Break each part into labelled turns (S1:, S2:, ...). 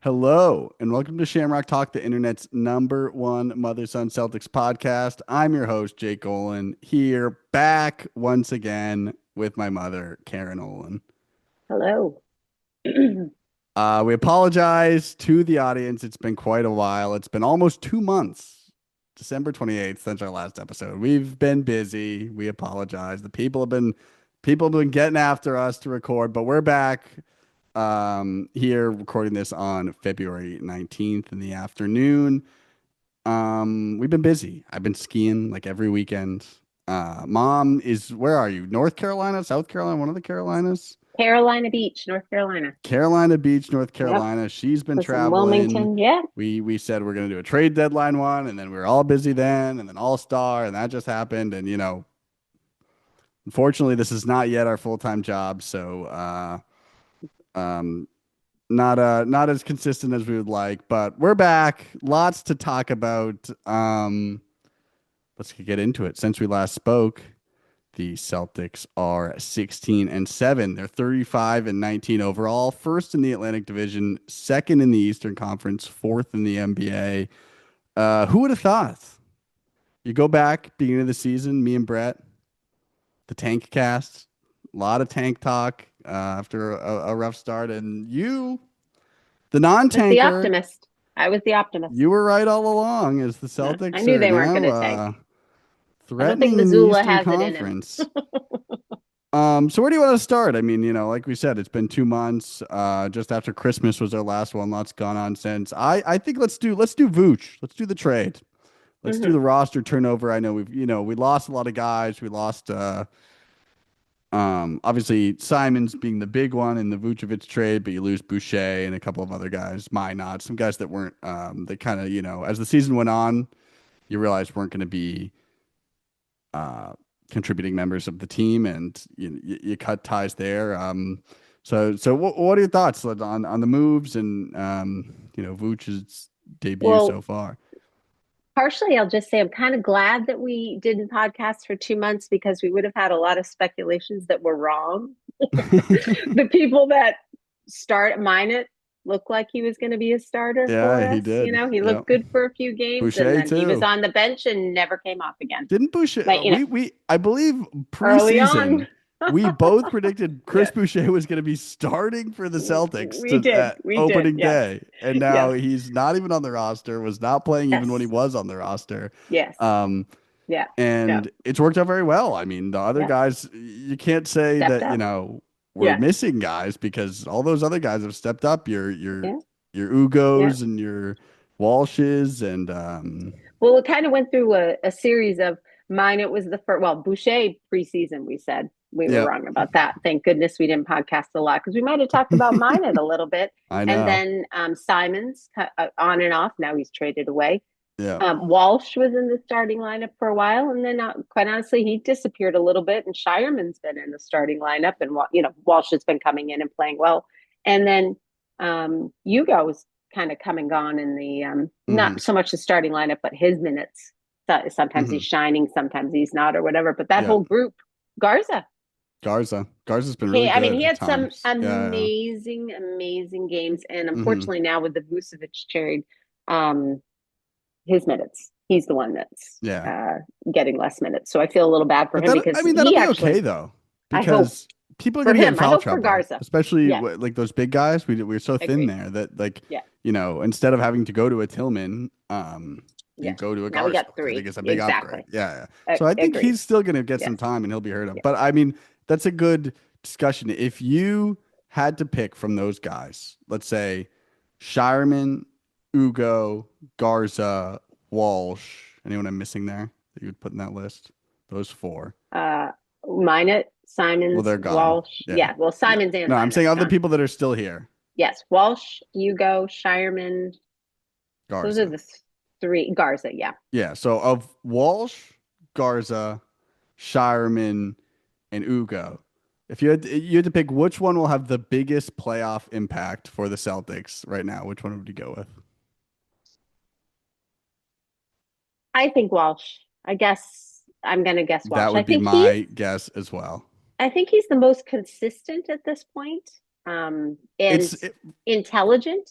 S1: Hello, and welcome to Shamrock Talk, the internet's number one mother son Celtics podcast. I'm your host, Jake Olin, here back once again with my mother, Karen Olin.
S2: Hello.
S1: We apologize to the audience. It's been quite a while. It's been almost 2 months, December 28th, since our last episode. We've been busy. We apologize. The people have been getting after us to record, but we're back here recording this on February 19th in the afternoon. We've been busy. I've been skiing like every weekend. Mom is, where are you? North Carolina, South Carolina, one of the Carolinas?
S2: Carolina Beach, North Carolina.
S1: Carolina Beach, North
S2: Yep.
S1: Carolina. She's been
S2: Was in
S1: traveling.
S2: Wilmington. Yeah.
S1: We said we're gonna do a trade deadline one, and then we were all busy then, and then All Star, and that just happened. And unfortunately, this is not yet our full-time job, so um, not as consistent as we would like. But we're back. Lots to talk about. Let's get into it. Since we last spoke, the Celtics are 16-7. They're 35-19 overall, first in the Atlantic Division, second in the Eastern Conference, fourth in the NBA. Who would have thought? You go back, beginning of the season, me and Brett, the Tank Cast, a lot of tank talk after a rough start, and you, the
S2: Was the
S1: non-tanker,
S2: optimist. I was the optimist.
S1: you were right all along. As the
S2: I
S1: Celtics
S2: knew
S1: are
S2: they weren't
S1: now
S2: going to tank. I don't think
S1: threatening the
S2: Missoula
S1: Eastern
S2: has it in him.
S1: Conference. So where do you want to start? I mean, like we said, it's been 2 months. Just after Christmas was our last one. Lots gone on since. I think let's do Vooch. Let's do the trade. Let's do
S2: Hmm.
S1: the roster turnover. I know we lost a lot of guys. We lost obviously Simons being the big one in the Vucevic trade, but you lose Boucher and a couple of other guys, Minot, some guys that weren't they kind of, as the season went on, you realized weren't going to be uh contributing members of the team, and you cut ties there. So what are your thoughts on the moves and Vucevic's debut so
S2: Well,
S1: far?
S2: partially, I'll just say I'm kind of glad that we didn't podcast for 2 months because we would have had a lot of speculations that were wrong. The people that start mine it looked like he was going to be a starter
S1: Yeah,
S2: for
S1: he
S2: us.
S1: did.
S2: He
S1: Yeah.
S2: looked good for a few games and
S1: Boucher
S2: then he was
S1: too.
S2: on the bench and never came off again.
S1: Didn't Boucher?
S2: Like,
S1: We I believe
S2: early
S1: preseason
S2: on.
S1: we both predicted Chris
S2: Yes,
S1: Boucher was going to be starting for the Celtics
S2: we did.
S1: at
S2: We did.
S1: opening
S2: Yes.
S1: day, and now
S2: Yes.
S1: he's not even on the roster. Was not playing even when he
S2: Yes.
S1: was on the roster.
S2: Yes.
S1: Um,
S2: Yeah. No.
S1: and it's worked out very well. I mean, the other
S2: Yeah.
S1: guys, you can't say
S2: Stepped
S1: that
S2: up.
S1: we're
S2: Yeah.
S1: missing guys because all those other guys have stepped up.
S2: Yeah.
S1: Your
S2: Yeah.
S1: Ugos and your Walshes and
S2: Well, it kind of went through a series of mine. It was the first, well, Boucher preseason, we said we were
S1: yep.
S2: wrong about that. Thank goodness we didn't podcast a lot because we might have talked about mine it a little bit.
S1: I
S2: And
S1: know.
S2: then Simons on and off. Now he's traded away.
S1: Yeah.
S2: Walsh was in the starting lineup for a while, and then quite honestly, he disappeared a little bit. And Shireman's been in the starting lineup, and Walsh has been coming in and playing well. And then Hugo's kind of come and gone in the
S1: Hmm.
S2: not so much the starting lineup, but his minutes. So sometimes
S1: Hmm.
S2: he's shining, sometimes he's not, or whatever. But that
S1: Yeah.
S2: whole group, Garza,
S1: Garza's been really
S2: I mean,
S1: good
S2: he
S1: at
S2: had some
S1: times. Yeah.
S2: amazing, amazing games, and
S1: Yeah. Hmm.
S2: unfortunately, now with the Vucevic trade, um, his minutes. He's the one that's
S1: Yeah.
S2: getting less minutes. So I feel a little bad for
S1: But
S2: him
S1: I
S2: because
S1: mean, that'll
S2: he
S1: be okay
S2: actually,
S1: though,
S2: I hope
S1: because people are
S2: for
S1: going to get in
S2: him, I
S1: foul
S2: hope for
S1: trouble,
S2: Garza.
S1: especially
S2: Yes,
S1: like those big guys. We're so thin
S2: agreed.
S1: there that
S2: Yeah,
S1: instead of having to go to a Tillman, you
S2: yes.
S1: go to a
S2: Now we
S1: Garza,
S2: got
S1: which I think
S2: three.
S1: is a big upgrade.
S2: Exactly.
S1: Yeah, yeah. So I think
S2: Agreed.
S1: he's still going to get some
S2: Yes.
S1: time and he'll be hurt.
S2: Yes.
S1: But I mean, that's a good discussion. If you had to pick from those guys, let's say Shireman, Ugo, Garza, Walsh, anyone I'm missing there that you would put in that list? Those four.
S2: Uh, Minot,
S1: Well,
S2: Simons,
S1: they're gone.
S2: Walsh.
S1: Yeah.
S2: Yeah. Well,
S1: Yeah.
S2: Simons and
S1: No, I'm
S2: Minot
S1: saying other
S2: gone.
S1: people that are still here.
S2: Yes. Walsh, Hugo, Shireman. Those are
S1: Garza.
S2: the three. Garza. Yeah.
S1: Yeah. So of Walsh, Garza, Shireman, and Ugo, if you had to pick which one will have the biggest playoff impact for the Celtics right now, which one would you go with?
S2: I think Walsh. I guess I'm going to guess
S1: That
S2: Walsh.
S1: would be my guess as well.
S2: I think he's the most consistent at this point, and
S1: It's it,
S2: intelligent.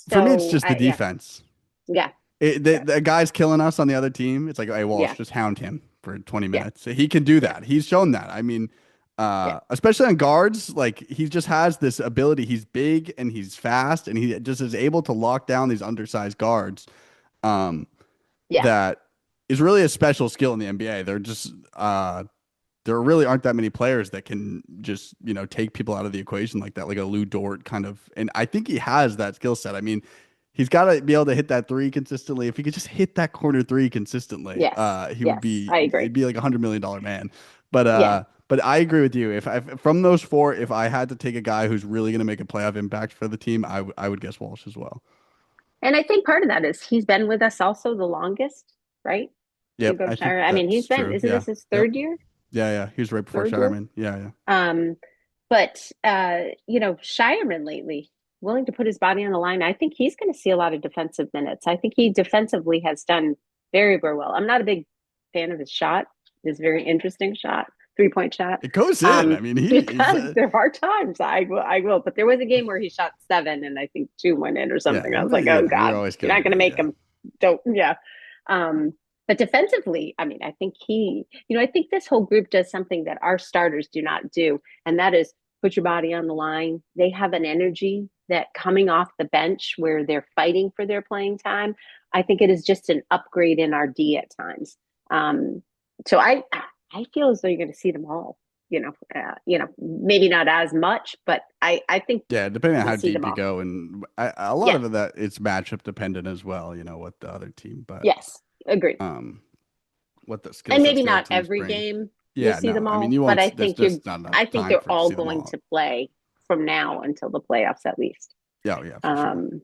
S1: For me, it's
S2: So
S1: just the
S2: yeah,
S1: defense.
S2: yeah, yeah,
S1: The guy's killing us on the other team. It's like, hey, Walsh,
S2: yeah,
S1: just hound him for 20
S2: yeah,
S1: minutes. He can do
S2: yeah,
S1: that. He's shown that. I mean,
S2: yeah,
S1: especially on guards, like he just has this ability. He's big and he's fast, and he just is able to lock down these undersized guards. Um,
S2: yeah,
S1: that is really a special skill in the NBA. There really aren't that many players that can just, take people out of the equation like that, like a Lou Dort kind of. And I think he has that skill set. I mean, he's got to be able to hit that three consistently. If he could just hit that corner three consistently,
S2: yes,
S1: he would
S2: yes,
S1: be,
S2: I agree.
S1: it'd be like $100 million man.
S2: Yeah.
S1: But I agree with you. If I from those four, if I had to take a guy who's really going to make a playoff impact for the team, I would guess Walsh as well.
S2: And I think part of that is he's been with us also the longest, right?
S1: Yep,
S2: Hugo
S1: I think
S2: Shire. I mean,
S1: that's true.
S2: isn't
S1: Yeah.
S2: this his
S1: Yep.
S2: third year?
S1: Yeah, yeah. He was right before
S2: Third year?
S1: Shireman. Yeah, yeah.
S2: Um, but Shireman lately, willing to put his body on the line. I think he's going to see a lot of defensive minutes. I think he defensively has done very, very well. I'm not a big fan of his shot, his very interesting shot, 3-point shot.
S1: It goes in. I mean, he's
S2: Because there are times I will, but there was a game where he shot 7 and I think 2 went in or something.
S1: yeah,
S2: I was
S1: but
S2: like, oh
S1: yeah, you're
S2: God,
S1: always
S2: you're
S1: gonna
S2: not going to
S1: be
S2: make him. Don't, yeah. Um, but defensively, I mean, I think I think this whole group does something that our starters do not do, and that is put your body on the line. They have an energy that coming off the bench where they're fighting for their playing time. I think it is just an upgrade in our D at times. So I feel as though you're going to see them all. Maybe not as much, but I think
S1: Yeah, depending on
S2: we'll
S1: how
S2: see them
S1: deep you
S2: all.
S1: go, and a lot
S2: Yes,
S1: of that it's matchup dependent as well. What the other team, but
S2: yes, agreed.
S1: um, what the skill
S2: And
S1: sets
S2: maybe
S1: the other
S2: not
S1: teams
S2: every
S1: bring.
S2: game you'll
S1: Yeah,
S2: see
S1: no,
S2: them
S1: I mean
S2: all,
S1: you
S2: but
S1: won't. There's just not enough
S2: I think
S1: time
S2: they're
S1: for you to
S2: all
S1: see them
S2: going
S1: all.
S2: to play from now until the playoffs at least.
S1: Yeah, oh, yeah, for sure.
S2: Um,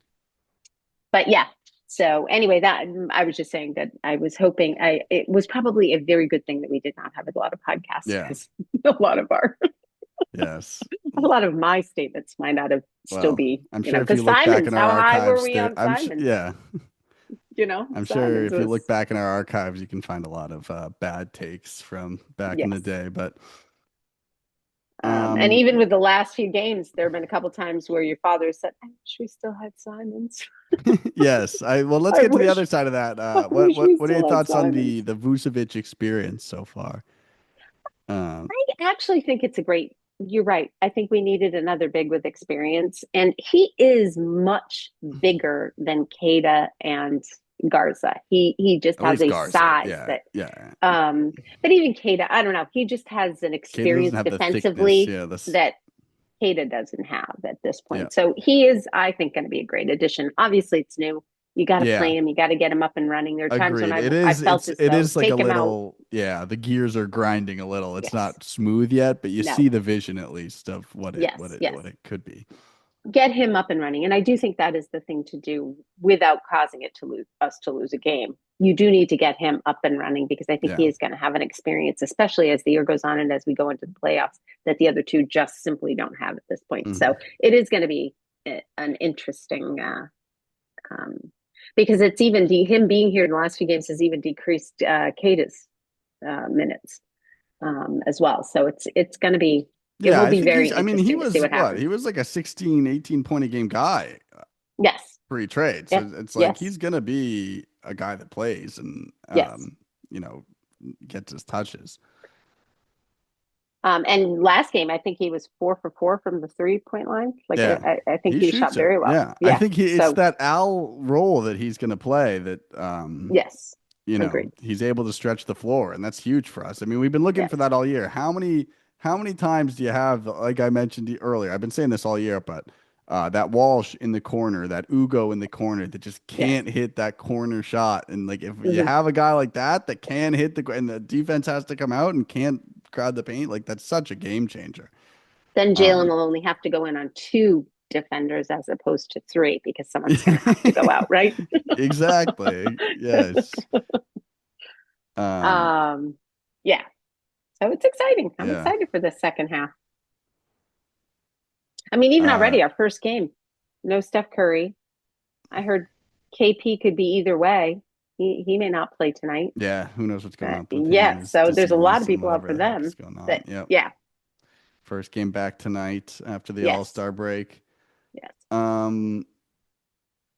S2: but yeah. So anyway, that I was just saying that I was hoping it was probably a very good thing that we did not have a lot of podcasts
S1: Yeah.
S2: because a lot of
S1: Yes.
S2: a lot of my statements might not have still
S1: Well,
S2: be,
S1: I'm sure if you
S2: because
S1: look back
S2: Simons,
S1: in our
S2: how high were
S1: archives,
S2: we
S1: there.
S2: on Simons?
S1: Yeah, I'm sure
S2: Simons
S1: if you look
S2: was,
S1: back in our archives, you can find a lot of bad takes from back in the
S2: yes.
S1: day. But
S2: And
S1: um,
S2: even with the last few games, there have been a couple times where your father said, "I wish we still had Simons.
S1: yes, well, let's
S2: I
S1: get to the
S2: wish,
S1: other side of that.
S2: I wish we
S1: What are your
S2: still had
S1: thoughts on
S2: Simons."
S1: the Vucevic experience so far? Um,
S2: I actually think it's a great. You're right. I think we needed another big with experience, and he is much bigger than Kada and Garza. He just
S1: at
S2: has
S1: least
S2: a
S1: Garza,
S2: size
S1: yeah,
S2: that
S1: yeah.
S2: um but even Kada, I don't know. He just has an
S1: Kata doesn't
S2: experience
S1: have the thickness,
S2: defensively
S1: yeah. This,
S2: that Kada doesn't have at this
S1: yeah,
S2: point. So he is, I think, going to be a great addition. Obviously, it's new. You got to
S1: yeah.
S2: play him. You got to get him up and running. There are times when
S1: Agreed.
S2: I felt as
S1: It
S2: though
S1: is like a
S2: take him out.
S1: little, yeah, the gears are grinding a little. It's
S2: Yes.
S1: not smooth yet, but you
S2: No.
S1: see the vision at least of
S2: Yes. Yes.
S1: what it could be.
S2: Get him up and running. And I do think that is the thing to do without causing it to lose us to lose a game. You do need to get him up and running because I think he
S1: Yeah.
S2: is going to have an experience, especially as the year goes on and as we go into the playoffs, that the other two just simply don't have at this point.
S1: Hmm.
S2: So it is going to be an interesting um, because it's even him being here in the last few games has even decreased Kata's minutes as well. So it's going to be it
S1: Yeah,
S2: will
S1: I
S2: be
S1: think
S2: very
S1: I mean, he
S2: interesting to see
S1: was
S2: what
S1: what?
S2: happens.
S1: He was like a 16, 18 point a game guy
S2: Yes.
S1: pre-trade.
S2: Yeah.
S1: So it's like
S2: Yes.
S1: he's gonna be a guy that plays and
S2: Yes.
S1: you know, gets his touches.
S2: And last game, I think he was 4 for 4 from the 3-point line. Like
S1: Yeah.
S2: I think
S1: He
S2: he shot
S1: shoots it.
S2: very well.
S1: Yeah. I
S2: Yeah.
S1: think it's
S2: So
S1: that Al role that he's gonna play that
S2: yes, agreed.
S1: he's able to stretch the floor, and that's huge for us. I mean, we've been looking for
S2: Yes.
S1: that all year. How many times do you have, like I mentioned earlier? I've been saying this all year, but that Walsh in the corner, that Ugo in the corner that just
S2: Yes.
S1: can't hit that corner shot. And like if you
S2: Hmm.
S1: have a guy like that that can hit and the defense has to come out and can't crowd the paint, like that's such a game changer.
S2: Then Jalen
S1: Um,
S2: will only have to go in on 2 defenders as opposed to 3 because someone's going to have to go out, right?
S1: exactly. Yes. Um,
S2: Yeah. So it's exciting. I'm
S1: yeah.
S2: excited for the second half. I mean, even
S1: Uh,
S2: already our first game, no Steph Curry. I heard KP could be either way. He may not play tonight.
S1: yeah. Who knows what's going on with him and
S2: Yeah,
S1: his
S2: so there's a lot
S1: disease
S2: of
S1: and
S2: people out
S1: whatever
S2: for
S1: the heck is
S2: them.
S1: going on.
S2: That
S1: Yep.
S2: yeah,
S1: First game back tonight after the
S2: yes,
S1: All-Star break.
S2: yes.
S1: Um,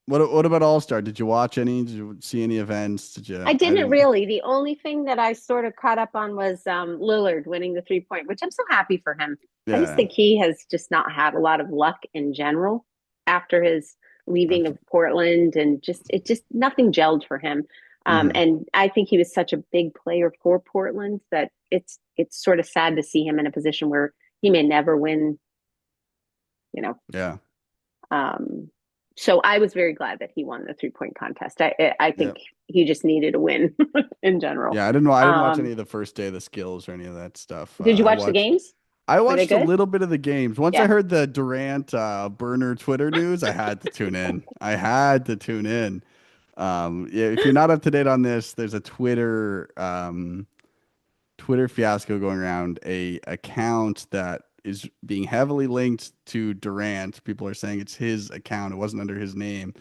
S1: What about All Star? Did you watch any? Did you see any events? Did you?
S2: I
S1: I
S2: didn't
S1: didn't.
S2: really. The only thing that I sort of caught up on was Lillard winning the 3 point, which I'm so happy for him. I just
S1: Yeah.
S2: think he has just not had a lot of luck in general after his leaving
S1: After.
S2: of Portland, and just nothing gelled for him.
S1: Hmm.
S2: And I think he was such a big player for Portland that it's sort of sad to see him in a position where he may never win, you know.
S1: Yeah.
S2: Um, so I was very glad that he won the 3 point contest. I
S1: Yeah.
S2: think he just needed a win in general.
S1: Yeah. I didn't know. I didn't watch any
S2: Um,
S1: of the first day of the skills or any of that stuff.
S2: did you watch the games?
S1: I
S2: Were they
S1: watched a
S2: good?
S1: little bit of the games. Once I
S2: Yeah.
S1: heard the Durant burner Twitter news, I had to tune in. I had to tune in. Yeah, if you're not up to date on this, there's a Twitter fiasco going around, a account that is being heavily linked to Durant. People are saying it's his account. It wasn't under his name.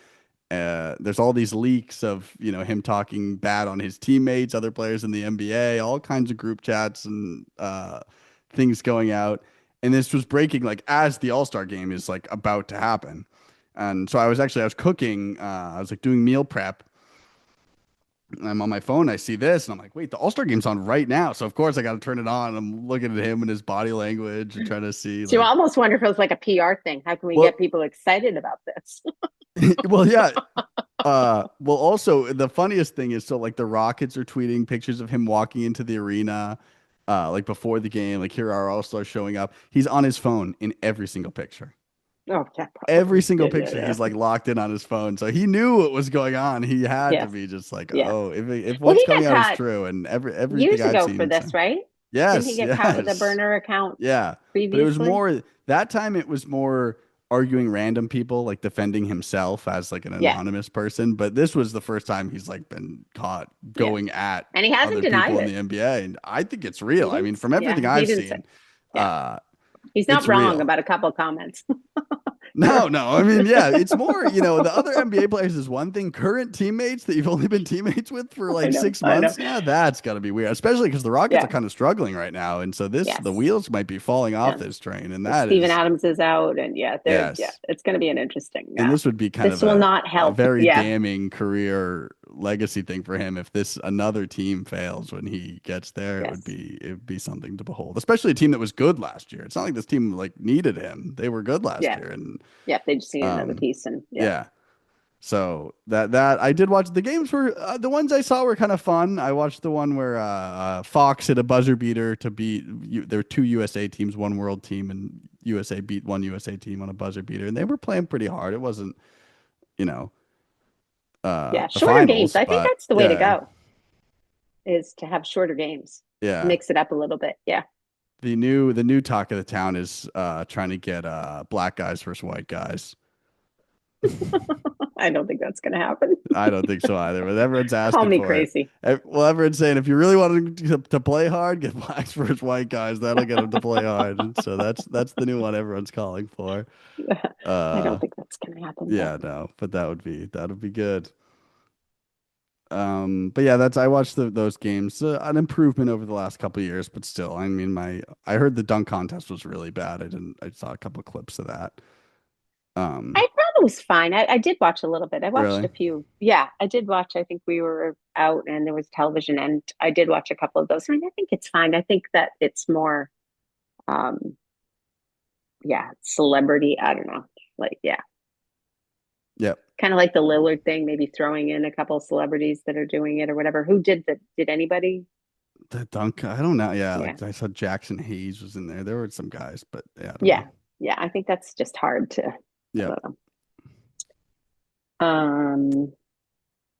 S1: There's all these leaks of, him talking bad on his teammates, other players in the NBA, all kinds of group chats and things going out. And this was breaking like as the All-Star game is like about to happen. And so I was cooking, I was like doing meal prep. I'm on my phone. I see this, and I'm like, "Wait, the All Star game's on right now." So of course I got to turn it on. I'm looking at him and his body language and trying to see
S2: So you
S1: like,
S2: almost wonder if it was like a PR thing. How can we
S1: well,
S2: get people excited about this?
S1: well, yeah. Well, also the funniest thing is so like the Rockets are tweeting pictures of him walking into the arena, like before the game. Like here are All Stars showing up. He's on his phone in every single picture.
S2: Oh, yeah,
S1: Every
S2: probably.
S1: single
S2: Yeah, yeah,
S1: picture,
S2: yeah.
S1: he's like locked in on his phone. So he knew what was going on. He had to
S2: Yes.
S1: be just like,
S2: Yeah.
S1: oh, if
S2: Well,
S1: what's
S2: he
S1: coming
S2: got
S1: out is
S2: caught
S1: true, and everything
S2: years
S1: I've
S2: ago for
S1: seen.
S2: this,
S1: So.
S2: right? Didn't he
S1: Yes,
S2: get caught with a
S1: yes.
S2: burner account
S1: Yeah. But it was
S2: previously?
S1: more that time it was more arguing random people, like defending himself as like an
S2: Yeah.
S1: anonymous person. But this was the first time he's like been caught
S2: Yeah.
S1: going at
S2: And he hasn't
S1: other
S2: denied
S1: people in
S2: it.
S1: the NBA. And I think it's
S2: He
S1: real. I
S2: didn't.
S1: mean, from
S2: Yeah.
S1: everything
S2: He
S1: I've
S2: didn't say.
S1: seen,
S2: Yeah.
S1: uh,
S2: He's
S1: it's
S2: not wrong
S1: real.
S2: about a couple comments.
S1: No, no. I mean, yeah, it's more, the other NBA players is one thing. Current teammates that you've only been teammates with for
S2: I
S1: like
S2: know.
S1: six
S2: I know.
S1: months now, that's got to be weird, especially because the Rockets are
S2: Yeah.
S1: kind of struggling right now. And so the
S2: Yes.
S1: wheels might be falling off
S2: Yeah.
S1: this train. And that
S2: Steven
S1: is,
S2: Adams is out, and yeah,
S1: yes.
S2: it's going to be an interesting.
S1: And this would be kind
S2: This
S1: of
S2: will
S1: a,
S2: not
S1: a
S2: help.
S1: very
S2: Yeah.
S1: damning career legacy thing for him. If this another team fails when he gets there,
S2: Yes.
S1: it would be something to behold, especially a team that was good last year. It's not like this team like needed him. They were good last
S2: Yeah.
S1: year. And,
S2: Yeah. They just need another
S1: um,
S2: piece, and yeah.
S1: yeah. So that I did watch the games were the ones I saw were kind of fun. I watched the one where Fox hit a buzzer beater to beat there were two USA teams, one world team, and USA beat one USA team on a buzzer beater, and they were playing pretty hard. It wasn't you know
S2: Yeah.
S1: the
S2: Shorter games.
S1: finals,
S2: I think
S1: but
S2: that's the way to
S1: yeah,
S2: go. Is to have shorter games,
S1: yeah.
S2: mix it up a little bit. Yeah.
S1: The new talk of the town is trying to get black guys versus white guys.
S2: I don't think that's going to happen.
S1: I don't think so either, but everyone's
S2: Call
S1: asking
S2: me
S1: for it.
S2: crazy.
S1: Well, everyone's saying if you really want to play hard, get blacks versus white guys. That'll get them to play hard. And so that's the new one everyone's calling for.
S2: I don't
S1: Uh,
S2: think that's going to happen, but
S1: yeah, no, but that would be good. But yeah, I watched those games. An improvement over the last couple of years, but still, I mean, I heard the dunk contest was really bad. I saw a couple of clips of that.
S2: I
S1: Um,
S2: thought it was fine. I did watch a little bit. I watched
S1: really?
S2: a few. Yeah, I did watch. I think we were out and there was television, and I did watch a couple of those. I mean, I think it's fine. I think that it's more, um, yeah, celebrity. I don't know. Like, yeah,
S1: Yep.
S2: kind of like the Lillard thing, maybe throwing in a couple of celebrities that are doing it or whatever. Who did did anybody?
S1: The dunk, I don't know. Yeah,
S2: Yeah.
S1: like I saw Jackson Hayes was in there. There were some guys, but yeah, I don't know.
S2: Yeah. Yeah. I think that's just hard to, I
S1: Yeah,
S2: don't know.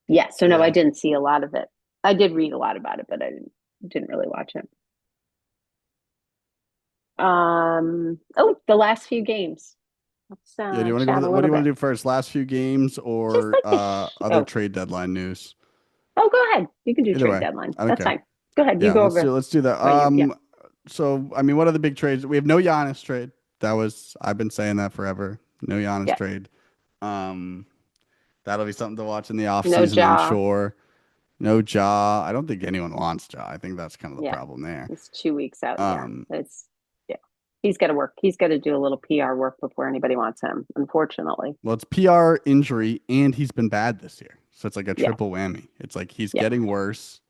S2: Yeah. So no, I
S1: yeah.
S2: didn't see a lot of it. I did read a lot about it, but I didn't really watch it. Oh, the last few games. Let's
S1: Yeah, do you want to go to
S2: chat a
S1: what do
S2: little
S1: you want
S2: bit.
S1: to do first? Last few games
S2: Just
S1: or
S2: like the
S1: other
S2: oh,
S1: trade deadline news?
S2: oh, go ahead. You can do
S1: Either
S2: trade
S1: way,
S2: deadline.
S1: I don't
S2: That's
S1: care.
S2: fine. Go ahead. You
S1: Yeah,
S2: go
S1: let's do
S2: over
S1: let's do that.
S2: what you yeah.
S1: So I mean, what are the big trades? We have no Giannis trade. I've been saying that forever. No Giannis
S2: Yeah.
S1: trade. Um, that'll be something to watch in the off
S2: No
S1: season, I'm
S2: jaw.
S1: sure. No Ja. I don't think anyone wants Ja. I think that's kind of the
S2: Yeah.
S1: problem there.
S2: It's 2 weeks out. Yeah.
S1: Um,
S2: It's yeah. He's got to work. He's got to do a little PR work before anybody wants him, unfortunately.
S1: Well, it's PR, injury, and he's been bad this year. So it's like a
S2: Yeah.
S1: triple whammy. It's like he's
S2: Yeah.
S1: getting worse.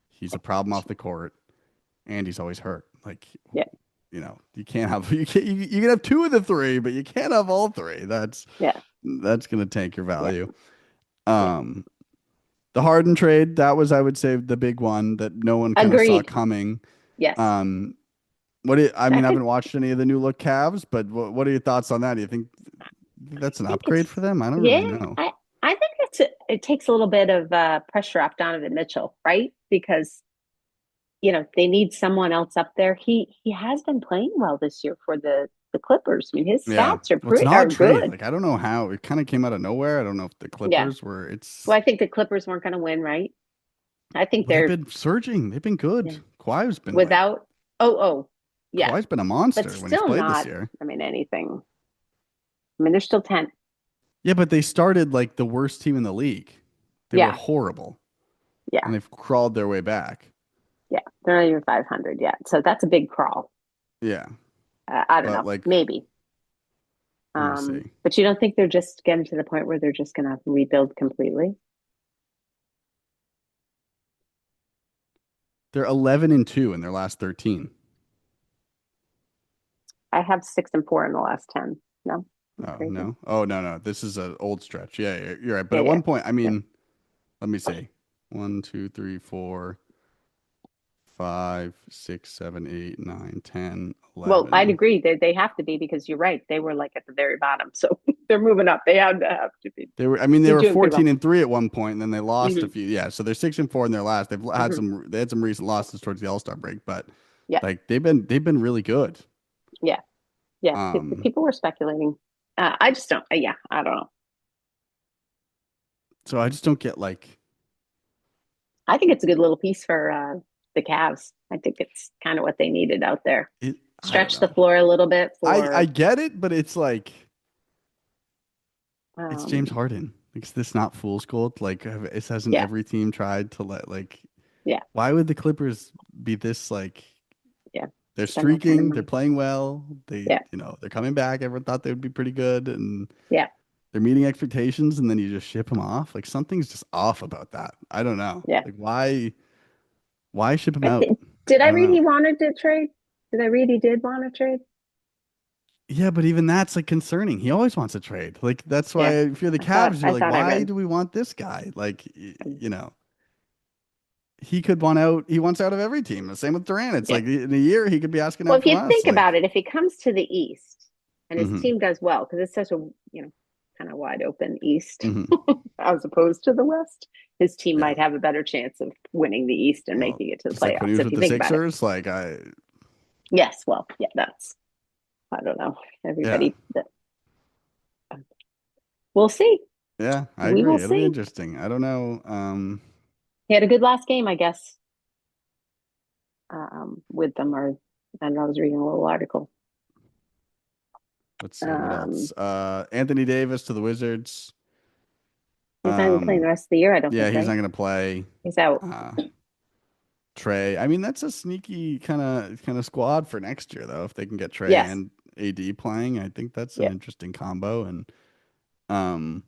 S1: He's a problem off the court, and he's always hurt. Like,
S2: Yeah.
S1: you can't have you can have two of the three, but you can't have all three.
S2: Yeah.
S1: That's gonna tank your
S2: Yeah.
S1: value.
S2: Yeah.
S1: Um, the Harden trade, that was, I would say, the big one that no one kind of saw
S2: Agreed.
S1: coming.
S2: Yes.
S1: Um, I
S2: I
S1: mean, I
S2: could
S1: haven't watched any of the new look Cavs, but what are your thoughts on that? Do you think that's an
S2: think
S1: upgrade
S2: it's
S1: for them? I don't
S2: yeah.
S1: really know.
S2: I think it takes a little bit of pressure off Donovan Mitchell, right? Because they need someone else up there. He has been playing well this year for the Clippers. I mean, his
S1: Yeah.
S2: stats are
S1: Well, it's an
S2: are
S1: odd trade.
S2: good.
S1: Like, I don't know how it kind of came out of nowhere. I don't know if the
S2: Yeah.
S1: Clippers were,
S2: Well, I think the Clippers weren't going to win, right? I think
S1: well, they've
S2: they're
S1: been surging. They've been good.
S2: yeah,
S1: Kawhi's been like,
S2: without. Oh, yeah,
S1: Kawhi's been a
S2: but
S1: monster when he's
S2: still
S1: played this
S2: not.
S1: year.
S2: I mean, anything. I mean, they're still 10th.
S1: Yeah, but they started like the worst team in the league. They were
S2: Yeah,
S1: horrible
S2: yeah,
S1: and they've crawled their way back.
S2: yeah. They're not even 500 yet, so that's a big crawl.
S1: Yeah.
S2: I don't
S1: But
S2: know,
S1: like,
S2: maybe.
S1: let me see.
S2: But you don't think they're just getting to the point where they're just going to have to rebuild completely?
S1: They're 11-2 in their last 13.
S2: I have 6-4 in the last 10. No, I'm
S1: Oh,
S2: crazy.
S1: no. Oh, no, no. This is an old stretch. Yeah, you're right. But
S2: Yeah,
S1: at
S2: yeah,
S1: one point, I
S2: yeah.
S1: mean, let me see. 1, 2, 3, 4, 5, 6, 7, 8, 9, 10,
S2: Well, I'd
S1: 11.
S2: agree that they have to be because you're right. They were like at the very bottom, so they're moving up. They have to be.
S1: I mean, they
S2: They're
S1: were
S2: doing pretty well.
S1: 14-3 at one point, and then they lost a
S2: Hmm.
S1: few. Yeah, so they're 6-4 in their last.
S2: Hmm.
S1: They had some recent losses towards the All-Star break, but
S2: Yeah,
S1: like they've been really good.
S2: yeah, yeah.
S1: Um,
S2: People were speculating. I just don't. Yeah, I don't know.
S1: so I just don't get like
S2: I think it's a good little piece for the Cavs. I think it's kind of what they needed out there.
S1: it. I don't
S2: Stretch the
S1: know.
S2: floor a little bit
S1: I
S2: for.
S1: get it, but it's like it's James
S2: Um,
S1: Harden. Like, is this not fool's gold? Like, hasn't
S2: yeah,
S1: every team tried to let like?
S2: yeah,
S1: Why would the Clippers be this like?
S2: yeah.
S1: They're
S2: Spend that kind of
S1: streaking. They're
S2: money.
S1: playing well.
S2: Yeah,
S1: They're coming back. Everyone thought they would be pretty good, and
S2: yeah,
S1: they're meeting expectations, and then you just ship them off. Like, something's just off about that. I don't know.
S2: yeah.
S1: Like, why ship them
S2: I
S1: out?
S2: think. Did
S1: I
S2: I
S1: don't
S2: read
S1: know.
S2: he wanted to trade? Did I read he did want to trade?
S1: Yeah, but even that's like concerning. He always wants a trade. Like, that's why
S2: Yeah,
S1: if you're the Cavs, you're
S2: I
S1: like,
S2: thought I
S1: why
S2: read.
S1: do we want this guy? Like, he could want out. He wants out of every team. The same with Durant. It's
S2: Yeah.
S1: like in a year he could be asking
S2: Well,
S1: out
S2: if
S1: from
S2: you
S1: us.
S2: think about
S1: Like,
S2: it, if he comes to the East and his
S1: hmm
S2: team does well, because it's such a kind of wide open East
S1: hmm
S2: as opposed to the West, his team
S1: yeah.
S2: might have a better chance of winning the East and
S1: Well,
S2: making it to the
S1: just like when he
S2: playoffs.
S1: was
S2: If
S1: with
S2: you
S1: the
S2: think about it.
S1: Sixers, like
S2: Yes. Well, yeah. That's I don't know.
S1: yeah,
S2: Everybody. We'll see.
S1: yeah, I
S2: We will
S1: agree. It'll be
S2: see.
S1: interesting. I don't know.
S2: He had a good last game, I guess, with them. Or I don't know. I was reading a little article.
S1: Let's see what
S2: Um,
S1: else. Anthony Davis to the Wizards.
S2: he's not even playing the rest of the year. I don't
S1: Yeah,
S2: think.
S1: he's
S2: Right?
S1: not gonna play.
S2: He's out.
S1: Uh, Trey. I mean, that's a sneaky kind of squad for next year, though. If they can get Trey
S2: Yes.
S1: and AD playing, I think that's an
S2: Yeah.
S1: interesting combo. And um,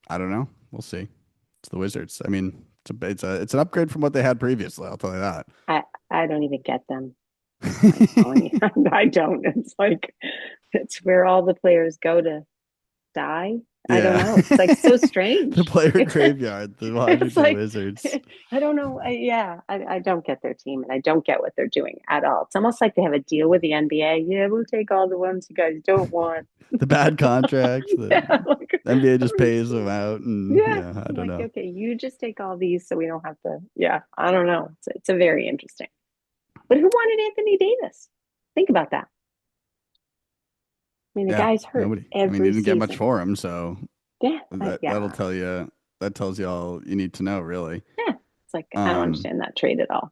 S1: I don't know. We'll see. It's the Wizards. I mean, it's an upgrade from what they had previously. I'll tell you that.
S2: I don't even get them. I'm telling you, I don't. It's like it's where all the players go to die. I don't
S1: Yeah,
S2: know. It's like so
S1: the
S2: strange.
S1: player
S2: It's
S1: graveyard, the
S2: it's
S1: Washington
S2: like
S1: Wizards.
S2: I don't know. I don't get their team and I don't get what they're doing at all. It's almost like they have a deal with the NBA. Yeah, we'll take all the ones you guys don't want.
S1: The bad contracts. The
S2: Yeah, like
S1: NBA
S2: I
S1: just
S2: don't
S1: pays them
S2: understand.
S1: out, and
S2: Yeah,
S1: yeah, I
S2: I'm
S1: don't
S2: like
S1: know.
S2: okay, you just take all these so we don't have to. Yeah, I don't know. It's a very interesting. But who wanted Anthony Davis? Think about that. I mean, the
S1: Yeah,
S2: guy's hurt
S1: nobody. I mean, you
S2: every
S1: didn't get much
S2: season.
S1: for him, so
S2: Yeah,
S1: that'll
S2: yeah,
S1: tell you. That tells you all you need to know, really.
S2: yeah. It's like I don't
S1: Um,
S2: understand that trade at all.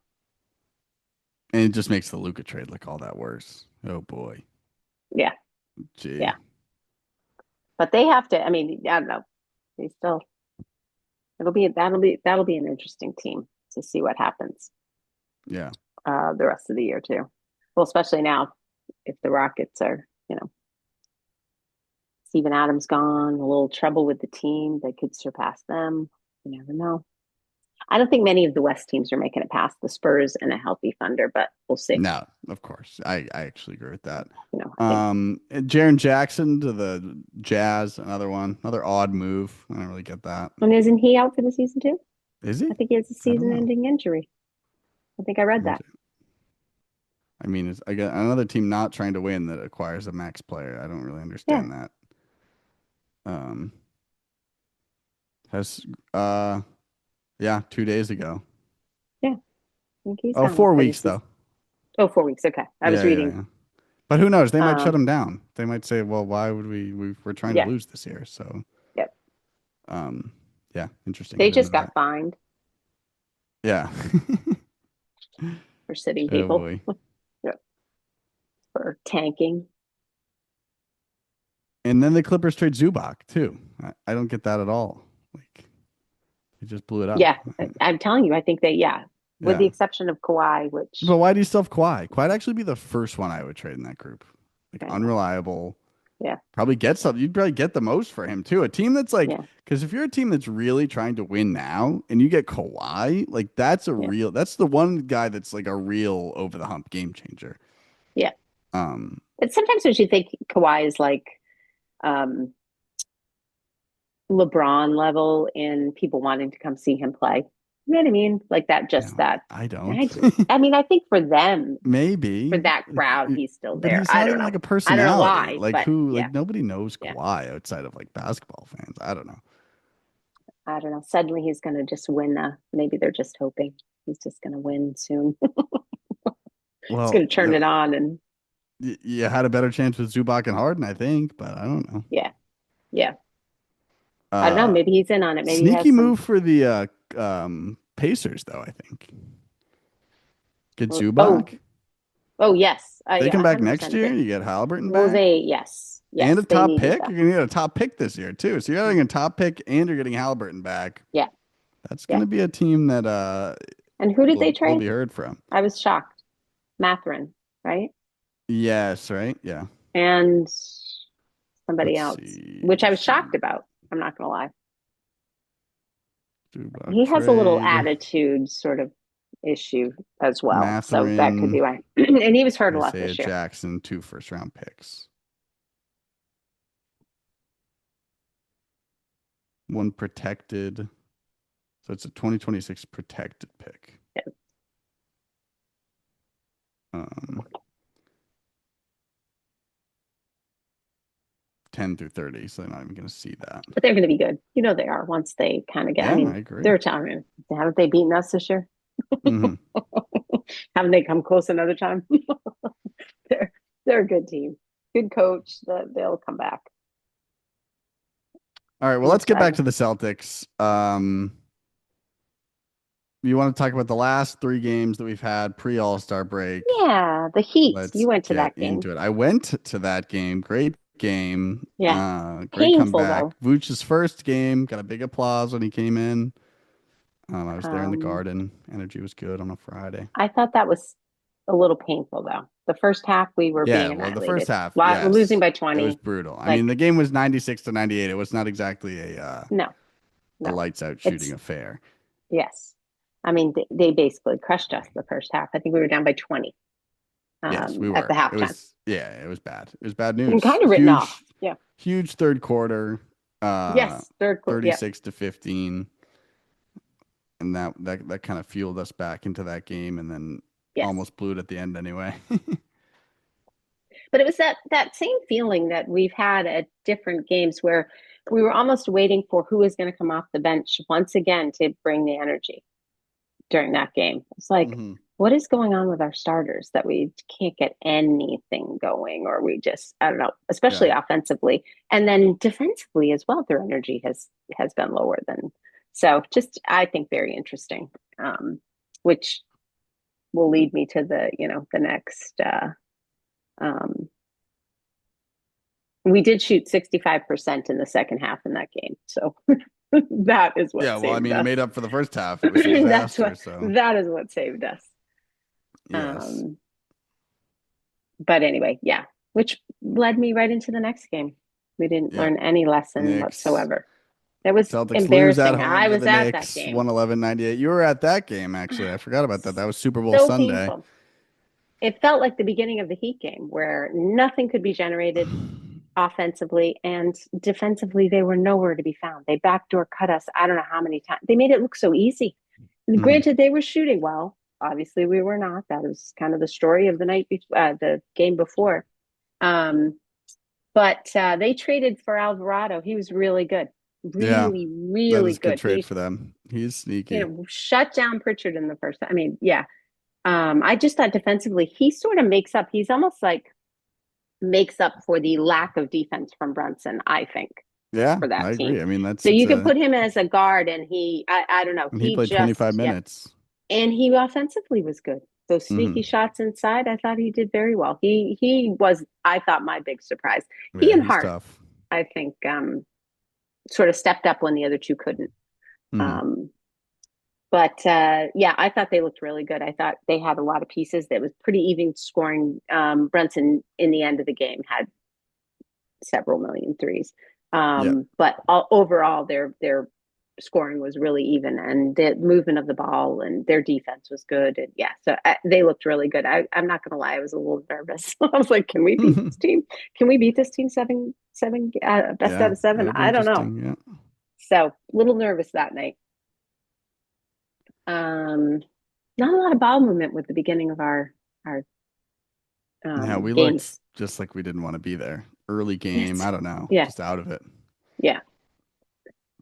S1: and it just makes the Luka trade look all that worse. Oh boy,
S2: Yeah,
S1: gee,
S2: yeah. But they have to. I mean, I don't know. They still. That'll be an interesting team to see what happens
S1: yeah.
S2: the rest of the year too. Well, especially now if the Rockets are, Steven Adams gone, a little trouble with the team, they could surpass them. You never know. I don't think many of the West teams are making it past the Spurs and a healthy Thunder, but we'll see.
S1: No, of course. I actually agree with that.
S2: I think.
S1: Jaren Jackson to the Jazz, another one, another odd move. I don't really get that.
S2: And isn't he out for the season too?
S1: Is he?
S2: I think he has a
S1: I don't know.
S2: season-ending injury. I think I read that.
S1: I mean, it's I got another team not trying to win that acquires a max player. I don't really
S2: Yeah,
S1: understand that. Um, has yeah, 2 days ago.
S2: yeah. I think he's
S1: Oh,
S2: done
S1: four
S2: for the
S1: weeks
S2: season.
S1: though.
S2: Oh, 4 weeks. Okay, I was
S1: Yeah, yeah,
S2: reading.
S1: yeah. But who knows? They might shut
S2: Um,
S1: him down. They might say, "Well, why would we're trying to
S2: yeah,
S1: lose this year." So,
S2: yeah.
S1: um, yeah, interesting. I
S2: They
S1: didn't
S2: just
S1: know
S2: got
S1: that.
S2: fined
S1: Yeah.
S2: for sitting
S1: Oh
S2: people.
S1: boy.
S2: Yeah, for tanking.
S1: And then the Clippers trade Zubac too. I don't get that at all. Like, he just blew it up.
S2: Yeah, I'm telling you, I think yeah, with the
S1: Yeah.
S2: exception of Kawhi, which
S1: But why do you still have Kawhi? Kawhi'd actually be the first one I would trade in that group. Like,
S2: I know.
S1: unreliable.
S2: Yeah,
S1: Probably get something. You'd probably get the most for him too. A team that's like,
S2: yeah,
S1: because if you're a team that's really trying to win now and you get Kawhi, like
S2: yeah,
S1: that's the one guy that's like a real over the hump game changer.
S2: yeah.
S1: Um,
S2: But sometimes when you think Kawhi is like um, LeBron level in people wanting to come see him play. You know what I mean? Like that, just that.
S1: I don't.
S2: I mean, I think for them, for
S1: Maybe,
S2: that crowd, he's still
S1: but
S2: there.
S1: he's
S2: I
S1: not
S2: don't
S1: even like
S2: know.
S1: a
S2: I don't know
S1: personality.
S2: why,
S1: Like
S2: but
S1: who?
S2: yeah,
S1: Like nobody knows
S2: yeah.
S1: Kawhi outside of like basketball fans. I don't know.
S2: I don't know. Suddenly he's going to just win. Maybe they're just hoping he's just going to win soon. He's
S1: Well,
S2: going to turn it on and
S1: you had a better chance with Zubac and Harden, I think, but I don't know.
S2: yeah, yeah. I don't know.
S1: Uh,
S2: Maybe he's in on it. Maybe he
S1: Sneaky
S2: has some.
S1: move for the Pacers, though. I think get
S2: Oh,
S1: Zubac.
S2: oh yes.
S1: They
S2: I
S1: come back next
S2: 100%
S1: year.
S2: agree.
S1: You get Halliburton
S2: Well,
S1: back
S2: yes,
S1: and a
S2: yes, they
S1: top
S2: needed
S1: pick.
S2: that.
S1: You're gonna get a top pick this year too. So you're getting a top pick and you're getting Halliburton back.
S2: Yeah,
S1: That's
S2: yeah.
S1: gonna be a team that
S2: And who did they
S1: will
S2: trade?
S1: be heard from.
S2: I was shocked. Matherin, right?
S1: Yes, right. Yeah.
S2: And somebody
S1: Let's
S2: else,
S1: see.
S2: which I was shocked about. I'm not gonna lie.
S1: Zubac
S2: He has a little
S1: trade.
S2: attitude sort of issue as well. So that could
S1: Matherin,
S2: be why. And he was hurt a lot
S1: Isaiah
S2: this year.
S1: Jackson, 2 first-round picks. One protected. So it's a 2026 protected pick.
S2: Yeah.
S1: Um, 10 through 30. So they're not even going to see that.
S2: But they're going to be good. You know they are once they kind of get. I
S1: Yeah,
S2: mean,
S1: I agree.
S2: they're Italian. Haven't they beaten us this year?
S1: Hmm.
S2: Haven't they come close another time? they're they're a good team, good coach. They'll come back.
S1: All right. Well,
S2: I'm
S1: let's get back
S2: excited.
S1: to the Celtics. You want to talk about the last 3 games that we've had pre All-Star break?
S2: Yeah, the Heat.
S1: Let's
S2: You went to
S1: get
S2: that game.
S1: into it. I went to that game. Great game.
S2: Yeah,
S1: Great
S2: painful
S1: comeback.
S2: though.
S1: Vooch's first game got a big applause when he came in. I was there in the
S2: Um,
S1: garden. Energy was good on a Friday.
S2: I thought that was a little painful though. The first half we were
S1: Yeah,
S2: being
S1: well, the first
S2: annihilated.
S1: half,
S2: We're losing
S1: yes,
S2: by
S1: it was
S2: 20.
S1: brutal. I mean,
S2: Like
S1: the game was 96-98. It was not exactly
S2: no,
S1: a
S2: no.
S1: lights out shooting
S2: It's
S1: affair.
S2: yes. I mean they basically crushed us the first half. I think we were down by 20
S1: Yes, we
S2: at the
S1: were. It
S2: halftime.
S1: was it was bad. It was bad
S2: And
S1: news.
S2: kind of written off. Yeah.
S1: Huge third quarter. Uh,
S2: Yes, third quarter. Yeah.
S1: 36-15, and that kind of fueled us back into that game, and then
S2: Yes.
S1: almost blew it at the end anyway.
S2: But it was that same feeling that we've had at different games where we were almost waiting for who is going to come off the bench once again to bring the energy during that game. It's like,
S1: Hmm.
S2: what is going on with our starters that we can't get anything going, or we just, I don't know, especially
S1: Yeah.
S2: offensively. And then defensively as well, their energy has been lower than so just I think very interesting. Which will lead me to the next um we did shoot 65% in the second half in that game. So that is what
S1: Yeah, well, I
S2: saved
S1: mean, it
S2: us.
S1: made up for the first half. It was a
S2: That's
S1: disaster.
S2: what
S1: So
S2: that is what saved us.
S1: yes,
S2: Um But anyway, yeah, which led me right into the next game. We didn't
S1: Yep.
S2: learn any lesson
S1: Knicks.
S2: whatsoever. That was
S1: Celtics lose at
S2: embarrassing.
S1: home
S2: I
S1: to
S2: was
S1: the
S2: at that
S1: Knicks,
S2: game.
S1: 111-98. You were at that game, actually. I forgot about that. That was Super Bowl
S2: So
S1: Sunday.
S2: painful. It felt like the beginning of the Heat game where nothing could be generated offensively and defensively. They were nowhere to be found. They backdoor cut us. I don't know how many times. They made it look so easy.
S1: Mhm.
S2: Granted, they were shooting well. Obviously, we were not. That was kind of the story of the the game before. Um, but they traded for Alvarado. He was really good,
S1: Yeah,
S2: really,
S1: that
S2: really
S1: is a good
S2: good.
S1: trade for them. He's sneaky.
S2: Shut down Pritchard in the first. I mean, yeah. I just thought defensively, he sort of makes up. He's almost like makes up for the lack of defense from Brunson. I think
S1: Yeah,
S2: for
S1: I
S2: that team.
S1: agree. I mean,
S2: So you
S1: it's
S2: could
S1: a
S2: put him as a guard, and I don't know,
S1: and he
S2: he
S1: played 25
S2: just, yeah,
S1: minutes.
S2: and he offensively was good. Those sneaky
S1: Hmm.
S2: shots inside, I thought he did very well. He was, I thought, my big surprise. He
S1: Yeah,
S2: and
S1: he's
S2: Hart,
S1: tough.
S2: I think, sort of stepped up when the other two couldn't.
S1: Hmm.
S2: Um, but yeah, I thought they looked really good. I thought they had a lot of pieces that was pretty even scoring. Brunson in the end of the game had several million threes.
S1: Yeah.
S2: But overall, their scoring was really even, and the movement of the ball and their defense was good. And yeah, so they looked really good. I'm not gonna lie, I was a little nervous. I was like, can we beat this team? Can we beat this team seven best
S1: Yeah,
S2: out of seven?
S1: it'll be
S2: I don't know.
S1: interesting. Yeah.
S2: So a little nervous that night. Um, Not a lot of ball movement with the beginning of our
S1: Yeah, we looked
S2: games.
S1: just like we didn't want to be there. Early game,
S2: Yes.
S1: I don't know,
S2: Yeah.
S1: just out of it.
S2: Yeah.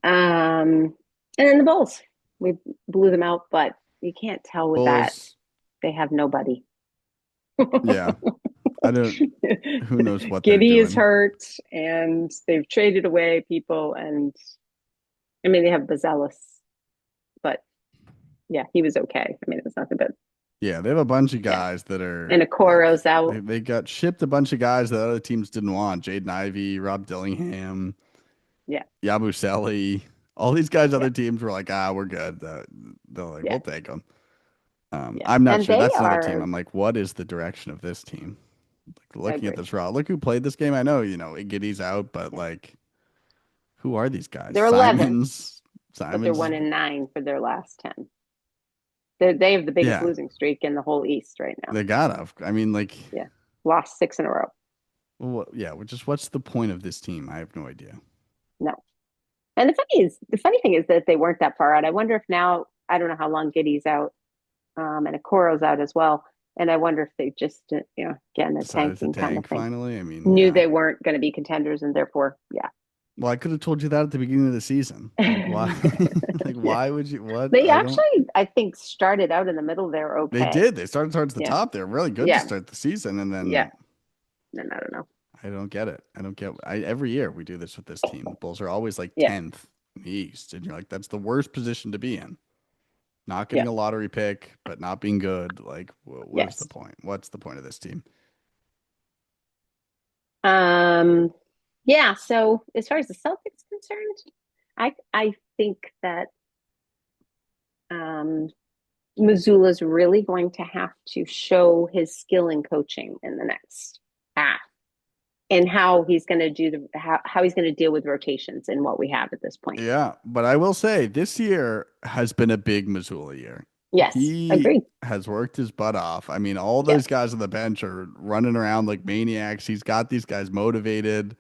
S2: And then the Bulls, we blew them out, but you can't tell with that.
S1: Bulls,
S2: They have nobody.
S1: yeah. I don't who knows what they're
S2: Giddy is
S1: doing.
S2: hurt, and they've traded away people. And I mean, they have Bazelis, but yeah, he was okay. I mean, it was nothing but
S1: Yeah, they have a bunch of
S2: yeah.
S1: guys that are
S2: And
S1: like
S2: Okoro's out.
S1: they got shipped a bunch of guys that other teams didn't want. Jaden Ivey, Rob Dillingham,
S2: Yeah,
S1: Yabusele. All these guys
S2: yeah,
S1: other teams were like, "Ah, we're good." They're like,
S2: yeah,
S1: "We'll take them."
S2: yeah.
S1: I'm not
S2: And
S1: sure.
S2: they
S1: That's another team.
S2: are.
S1: I'm like, what is the direction of this team? Like
S2: I
S1: looking at
S2: agree.
S1: this route, look who played this game. I know, Iggy's out, but
S2: Yeah.
S1: like, who are these guys?
S2: They're 11th, but they're
S1: Simons.
S2: 1-9 for their last 10. They have the biggest
S1: Yeah,
S2: losing streak in the whole East right now.
S1: they gotta. I mean, like,
S2: Yeah, lost six in a row.
S1: well, yeah. Just what's the point of this team? I have no idea.
S2: No. And the funny thing is that they weren't that far out. I wonder if now, I don't know how long Giddy's out, and Okoro's out as well. And I wonder if they just, again, the
S1: Decided to
S2: tanking kind of
S1: tank
S2: thing,
S1: finally. I mean,
S2: knew
S1: yeah.
S2: they weren't going to be contenders, and therefore, yeah.
S1: Well, I could have told you that at the beginning of the season. Like, why? Like,
S2: Yeah.
S1: why would you? What?
S2: They
S1: I don't.
S2: actually, I think, started out in the middle there
S1: They
S2: okay.
S1: did. They started towards the
S2: Yeah.
S1: top. They're really good to
S2: Yeah.
S1: start the season, and
S2: Yeah.
S1: then
S2: And I don't know.
S1: I don't get it. I don't get. Every year we do this with this team. The Bulls are always like
S2: Yeah.
S1: 10th in the East, and you're like, that's the worst position to be in. Not
S2: Yeah.
S1: getting a lottery pick, but not being good. Like, what is the
S2: Yes.
S1: point? What's the point of this team?
S2: Um, yeah. So as far as the Celtics concerned, I think that um Missoula's really going to have to show his skill in coaching in the next half, and how he's going to do how he's going to deal with rotations and what we have at this point.
S1: Yeah, but I will say this year has been a big Missoula year.
S2: Yes,
S1: He
S2: agreed.
S1: has worked his butt off. I mean, all those
S2: Yes,
S1: guys on the bench are running around like maniacs. He's got these guys motivated.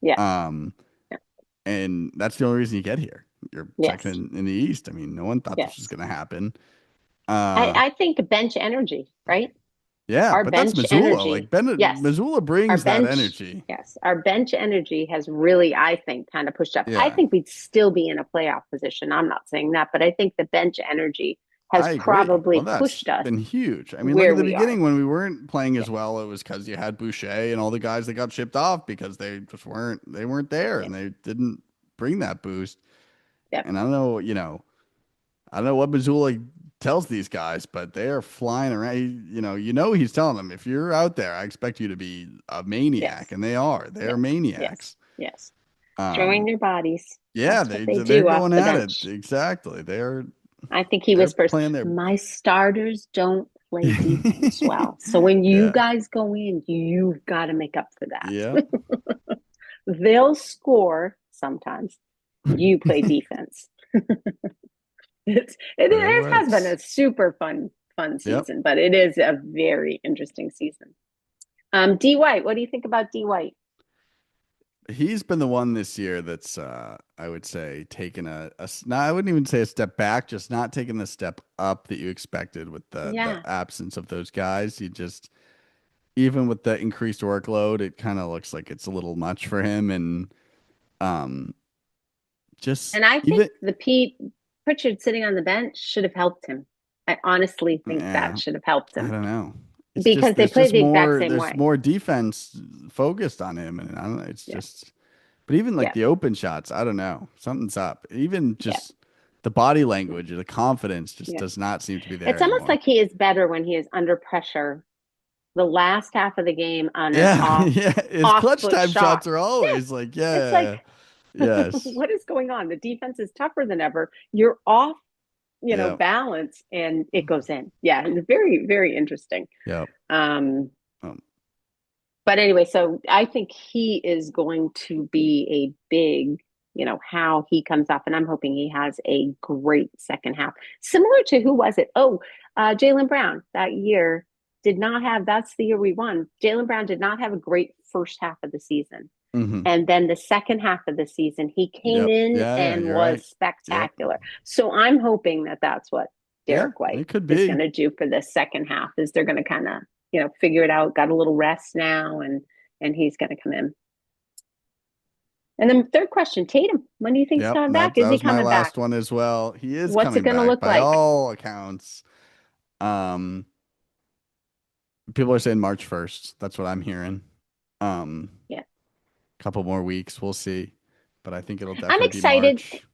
S2: yeah,
S1: Um,
S2: yeah.
S1: and that's the only reason you get here. You're
S2: Yes,
S1: second in the East. I mean, no one thought this was
S2: yes.
S1: going to happen.
S2: I,
S1: Uh,
S2: I think bench energy, right?
S1: yeah,
S2: Our
S1: but that's
S2: bench
S1: Missoula. Like
S2: energy,
S1: Ben,
S2: yes.
S1: Missoula
S2: Our
S1: brings that
S2: bench,
S1: energy.
S2: yes. Our bench energy has really, I think, kind of pushed up. I
S1: Yeah,
S2: think we'd still be in a playoff position. I'm not saying that, but I think the bench energy has
S1: I agree. Well,
S2: probably
S1: that's
S2: pushed us
S1: been huge. I mean, look
S2: where
S1: at the
S2: we are.
S1: beginning when we weren't playing
S2: Yeah,
S1: as well. It was because you had Boucher and all the guys that got shipped off because they weren't there
S2: yeah,
S1: and they didn't bring that boost.
S2: yeah,
S1: And I don't know, I don't know what Missoula tells these guys, but they are flying around. He's telling them if you're out there, I expect you to be a maniac,
S2: yes,
S1: and they are. They are
S2: yes, yes,
S1: maniacs.
S2: yes. Throwing
S1: Um,
S2: their bodies.
S1: yeah,
S2: That's what
S1: they're
S2: they do off
S1: going
S2: the
S1: at it
S2: bench.
S1: exactly.
S2: I think he
S1: They're
S2: whispers,
S1: playing their
S2: my starters don't play defense well. So when you
S1: Yeah.
S2: guys go in, you've got to make up for
S1: Yeah.
S2: that. They'll score sometimes. You play defense.
S1: And it
S2: It has been
S1: works.
S2: a super fun
S1: Yep.
S2: season, but it is a very interesting season. D White, what do you think about D White?
S1: He's been the one this year that's I would say taken no, I wouldn't even say a step back, just not taking the step up that you expected with the
S2: Yeah.
S1: absence of those guys. You just even with the increased workload, it kind of looks like it's a little much for him and um just
S2: And I think
S1: even
S2: the Pete Pritchard sitting on the bench should have helped him. I honestly think that
S1: yeah,
S2: should have helped
S1: I
S2: him
S1: don't know. It's just
S2: because they play the exact same
S1: there's
S2: way.
S1: more defense focused on him and I don't know, it's
S2: Yeah.
S1: just but even like
S2: Yeah.
S1: the open shots, I don't know. Something's up. Even
S2: Yeah.
S1: just the body language, the confidence just
S2: Yeah.
S1: does not seem to be there
S2: It's almost
S1: anymore.
S2: like he is better when he is under pressure. The last half of the game on an
S1: Yeah, yeah. His
S2: off
S1: clutch
S2: foot
S1: time
S2: shot.
S1: shots are
S2: Yeah.
S1: always like,
S2: It's
S1: yeah,
S2: like
S1: yes,
S2: what is going on? The defense is tougher than ever. You're off,
S1: yeah,
S2: balance and it goes in. Yeah, it's very, very interesting.
S1: yep.
S2: Um,
S1: Um,
S2: but anyway, so I think he is going to be a big, how he comes up. And I'm hoping he has a great second half. Similar to who was it? Oh, Jaylen Brown that year did not have, that's the year we won. Jaylen Brown did not have a great first half of the season.
S1: mhm.
S2: And then the second half of the season, he came
S1: Yep.
S2: in
S1: Yeah, yeah,
S2: and
S1: you're
S2: was
S1: right. Yep.
S2: spectacular. So I'm hoping that that's what
S1: Yeah,
S2: Derek White
S1: it could
S2: is going
S1: be.
S2: to do for the second half. Is they're going to kind of figure it out. Got a little rest now, and he's going to come in. And then third question, Tatum. When do you think he's
S1: Yep,
S2: coming
S1: that
S2: back? Is
S1: that
S2: he
S1: was my
S2: coming back?
S1: last one as well. He is
S2: What's it
S1: coming
S2: going to
S1: back
S2: look
S1: by
S2: like?
S1: all accounts. Um, people are saying March 1st. That's what I'm hearing. Um,
S2: Yeah,
S1: couple more weeks, we'll see. But I think it'll
S2: I'm
S1: definitely be
S2: excited.
S1: March.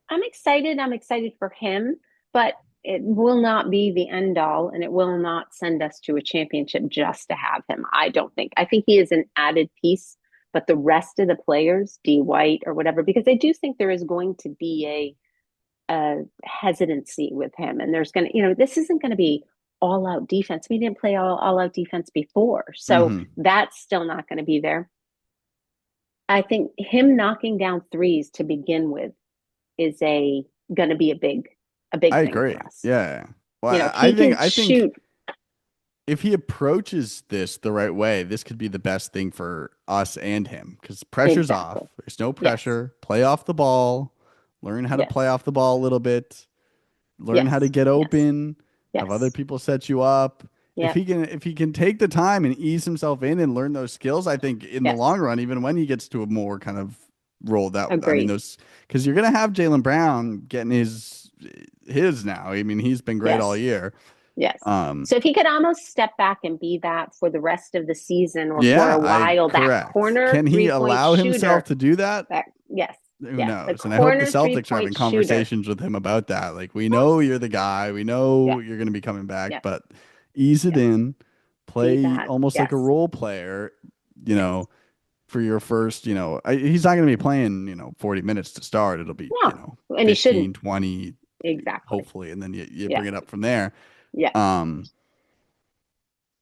S2: I'm excited. I'm excited for him, but it will not be the end all and it will not send us to a championship just to have him. I don't think. I think he is an added piece, but the rest of the players, D White or whatever, because I do think there is going to be a hesitancy with him. And there's going to, this isn't going to be all out defense. We didn't play all out defense before. So
S1: Hmm.
S2: that's still not going to be there. I think him knocking down threes to begin with is a going to be a big
S1: I
S2: thing
S1: agree.
S2: for us.
S1: Yeah.
S2: If
S1: Well,
S2: he can
S1: I think
S2: shoot
S1: if he approaches this the right way, this could be the best thing for us and him because pressure's off.
S2: exactly.
S1: There's no
S2: Yes.
S1: pressure. Play off the ball. Learn how to play
S2: Yes.
S1: off the ball a little bit. Learn how to
S2: Yes.
S1: get
S2: Yes.
S1: open. Have other
S2: Yes.
S1: people set you up.
S2: Yep.
S1: If he can take the time and ease himself in and learn those skills, I think in the long
S2: Yes.
S1: run, even when he gets to a more kind of role that I mean
S2: Agreed.
S1: those because you're gonna have Jaylen Brown getting his now. I mean he's been great all
S2: Yes.
S1: year.
S2: Yes.
S1: Um,
S2: So if he could almost step back and be that for the rest of the season or for
S1: yeah,
S2: a
S1: I
S2: while, that
S1: correct.
S2: corner
S1: Can he
S2: 3-point
S1: allow himself
S2: shooter,
S1: to do that?
S2: that yes.
S1: Who
S2: Yes. The
S1: knows? And I hope the
S2: corner three
S1: Celtics are having
S2: point shooter.
S1: conversations with him about that. Like, we
S2: Well,
S1: know you're the guy. We know
S2: yes.
S1: you're going to be coming back,
S2: Yes.
S1: but ease it
S2: Yes.
S1: in,
S2: Be
S1: play
S2: that.
S1: almost like a
S2: Yes.
S1: role player, you
S2: Yes.
S1: know, for your first, he's not going to be playing, 40 minutes to start. It'll be,
S2: No. And he shouldn't.
S1: 15, 20,
S2: Exactly.
S1: hopefully. And then you
S2: Yeah.
S1: bring it up from there.
S2: Yes.
S1: Um,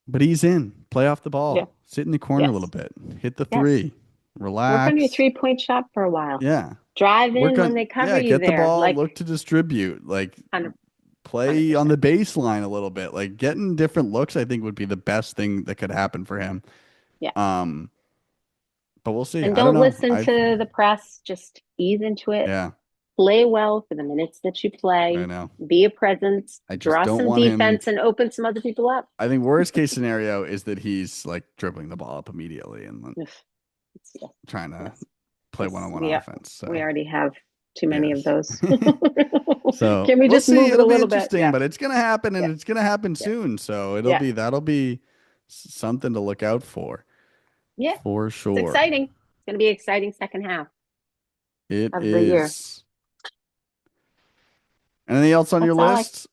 S1: but ease in, play off the
S2: Yeah.
S1: ball, sit in the corner a little
S2: Yes.
S1: bit, hit the
S2: Yes.
S1: three,
S2: Work on your
S1: relax.
S2: 3-point shot for a while.
S1: Yeah.
S2: Drive
S1: Work
S2: in when
S1: on,
S2: they cover
S1: yeah,
S2: you
S1: get the
S2: there.
S1: ball,
S2: Like
S1: look to distribute, like
S2: 100%.
S1: play on the baseline a little bit. Like getting different looks, I think would be the best thing that could happen for him.
S2: Yes.
S1: Um, but we'll see.
S2: And
S1: I don't
S2: don't
S1: know.
S2: listen to the press. Just ease into it.
S1: Yeah,
S2: Play well for the minutes that you
S1: I
S2: play.
S1: know.
S2: Be a presence.
S1: I just
S2: Draw
S1: don't
S2: some
S1: want him.
S2: defense and open some other people up.
S1: I think worst case scenario is that he's like dribbling the ball up immediately and then
S2: Yes. Yes.
S1: trying to
S2: Yes.
S1: play
S2: Yes.
S1: one-on-one
S2: We,
S1: offense.
S2: we
S1: So,
S2: already have too many of
S1: yes.
S2: those.
S1: So
S2: Can we
S1: we'll
S2: just
S1: see.
S2: move it a
S1: It'll be
S2: little bit?
S1: interesting,
S2: Yeah.
S1: but it's gonna happen and
S2: Yeah.
S1: it's gonna happen
S2: Yeah.
S1: soon. So
S2: Yeah.
S1: that'll be something to look out
S2: Yeah.
S1: for
S2: It's
S1: sure.
S2: exciting. It's going to be an exciting second half
S1: It
S2: of the year.
S1: is. Anything else on your
S2: That's
S1: list?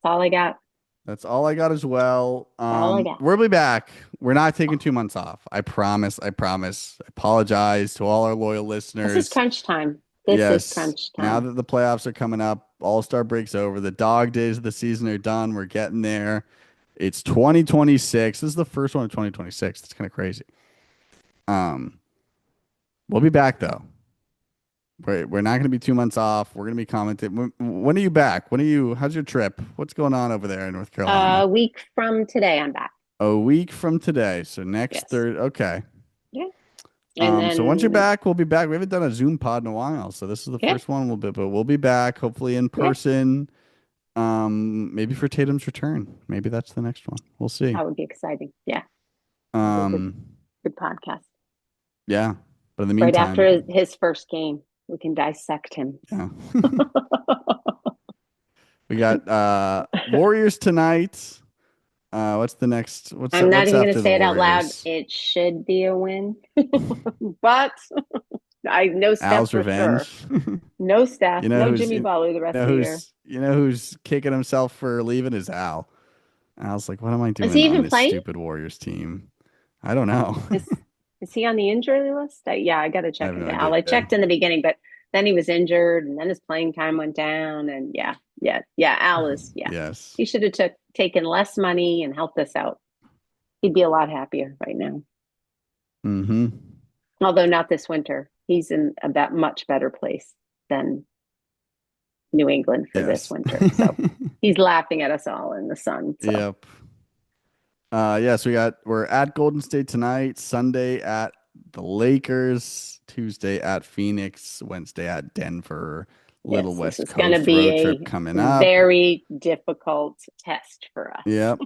S2: all I got.
S1: That's all I got as well.
S2: That's all I got.
S1: We'll be back. We're not taking 2 months off. I promise. I promise. I apologize to all our loyal
S2: This is
S1: listeners.
S2: crunch time. This is
S1: Yes.
S2: crunch
S1: Now
S2: time.
S1: that the playoffs are coming up, All-Star break's over. The dog days of the season are done. We're getting there. It's 2026. This is the first one of 2026. That's kind of crazy. Um, we'll be back though. We're not going to be 2 months off. We're going to be commenting. When are you back? How's your trip? What's going on over there in North Carolina?
S2: A week from today, I'm back.
S1: A week from today. So next
S2: Yes.
S1: third. Okay.
S2: Yeah. And
S1: So once you're
S2: then,
S1: back, we'll be back. We haven't done a Zoom pod in a while. So this is the
S2: yeah,
S1: first one but we'll be back hopefully in
S2: yeah,
S1: person. Maybe for Tatum's return. Maybe that's the next one. We'll see.
S2: that would be exciting. Yeah. That'd be a good,
S1: Um,
S2: good podcast.
S1: yeah. But in the
S2: Right after
S1: meantime,
S2: his first game, we can dissect him.
S1: yeah. We got Warriors tonight. What's the next?
S2: I'm not
S1: What's
S2: even going to
S1: after the
S2: say it out loud.
S1: Warriors?
S2: It should be a win, but I know Steph
S1: Al's
S2: for sure.
S1: revenge.
S2: No Steph,
S1: You know
S2: no
S1: who's
S2: Jimmy
S1: you
S2: Butler the rest
S1: know
S2: of the year.
S1: who's kicking himself for leaving is Al. Al's like, what am I
S2: Is
S1: doing
S2: he
S1: on
S2: even
S1: this
S2: playing?
S1: stupid Warriors team? I don't know.
S2: Is is he on the injury list? Yeah, I got to
S1: I
S2: check
S1: have no
S2: into Al.
S1: idea.
S2: I checked in the beginning, but then he was injured, and then his playing time went down. And yeah. Al is
S1: Yes.
S2: He should have taken less money and helped us out. He'd be a lot happier right now.
S1: Mm-hmm.
S2: Although not this winter. He's in a much better place than New England for this
S1: Yes.
S2: winter. So he's laughing at us all in the sun. So
S1: Yep. Yes, we're at Golden State tonight, Sunday at the Lakers, Tuesday at Phoenix, Wednesday at Denver. Little
S2: yes, this
S1: West
S2: is going to
S1: Coast road trip
S2: be
S1: coming
S2: a
S1: up.
S2: very difficult test for us.
S1: Yep.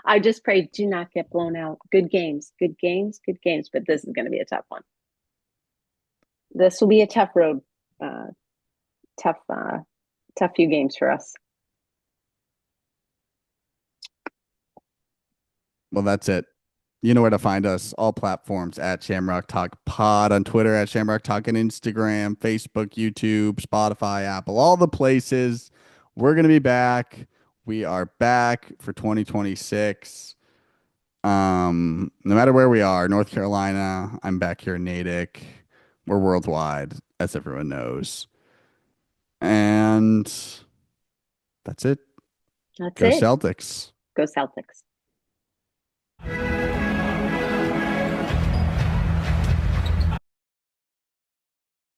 S2: I just pray do not get blown out. Good games, good games, good games. But this is going to be a tough one. This will be a tough road, uh, tough, tough few games for us.
S1: Well, that's it. You know where to find us. All platforms at Shamrock Talk Pod on Twitter, at Shamrock Talk on Instagram, Facebook, YouTube, Spotify, Apple, all the places. We're gonna be back. We are back for 2026. No matter where we are, North Carolina, I'm back here in Natick. We're worldwide, as everyone knows. And that's it.
S2: That's
S1: Go
S2: it.
S1: Celtics.
S2: Go Celtics.